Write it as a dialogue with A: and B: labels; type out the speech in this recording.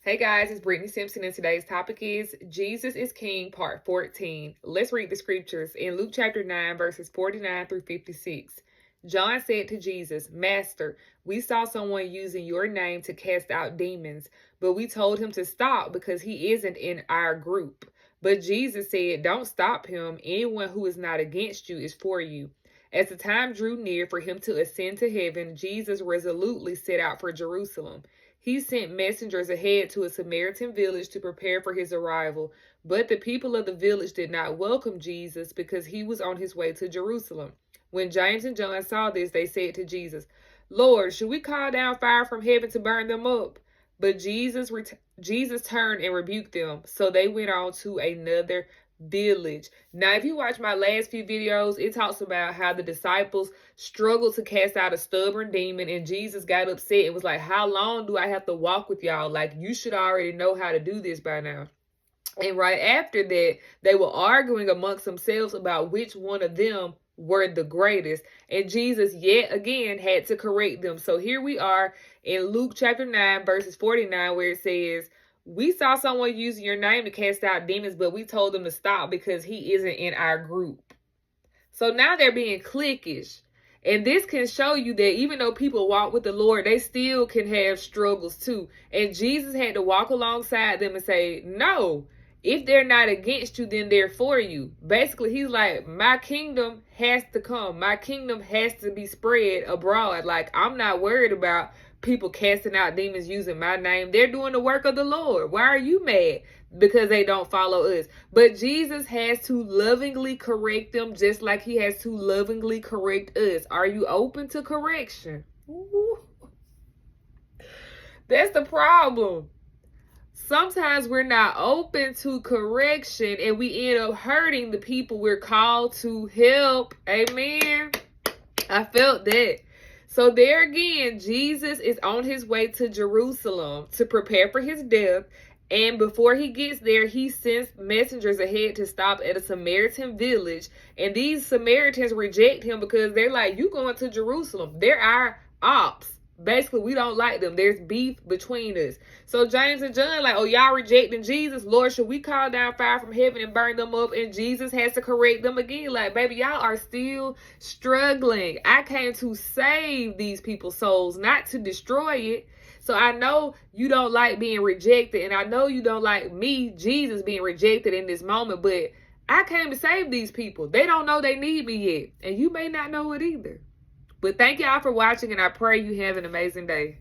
A: Hey guys, it's Brittany Simpson, and today's topic is Jesus is King, part 14. Let's read the scriptures in Luke chapter 9, verses 49 through 56. John said to Jesus, Master, we saw someone using your name to cast out demons, but we told him to stop because he isn't in our group. But Jesus said, Don't stop him. Anyone who is not against you is for you. As the time drew near for him to ascend to heaven, Jesus resolutely set out for Jerusalem. He sent messengers ahead to a Samaritan village to prepare for his arrival, but the people of the village did not welcome Jesus because he was on his way to Jerusalem. When James and John saw this, they said to Jesus, Lord, should we call down fire from heaven to burn them up? But Jesus turned and rebuked them, so they went on to another village. Now, if you watch my last few videos, it talks about how the disciples struggled to cast out a stubborn demon, and Jesus got upset and was like, how long do I have to walk with y'all? Like, you should already know how to do this by now. And right after that, they were arguing amongst themselves about which one of them were the greatest. And Jesus yet again had to correct them. So here we are in Luke chapter 9, verses 49, where it says, we saw someone using your name to cast out demons, but we told them to stop because he isn't in our group. So now they're being cliquish. And this can show you that even though people walk with the Lord, they still can have struggles too. And Jesus had to walk alongside them and say, no, if they're not against you, then they're for you. Basically, he's like, my kingdom has to come. My kingdom has to be spread abroad. Like, I'm not worried about people casting out demons using my name. They're doing the work of the Lord. Why are you mad? Because they don't follow us. But Jesus has to lovingly correct them just like he has to lovingly correct us. Are you open to correction? Ooh. That's the problem. Sometimes we're not open to correction and we end up hurting the people we're called to help. Amen. I felt that. So there again, Jesus is on his way to Jerusalem to prepare for his death. And before he gets there, he sends messengers ahead to stop at a Samaritan village. And these Samaritans reject him because they're like, you going to Jerusalem. They're our ops. Basically, we don't like them. There's beef between us. So James and John like, oh, y'all rejecting Jesus. Lord, should we call down fire from heaven and burn them up? And Jesus has to correct them again. Like, baby, y'all are still struggling. I came to save these people's souls, not to destroy it. So I know you don't like being rejected. And I know you don't like me, Jesus, being rejected in this moment. But I came to save these people. They don't know they need me yet. And you may not know it either. But thank y'all for watching, and I pray you have an amazing day.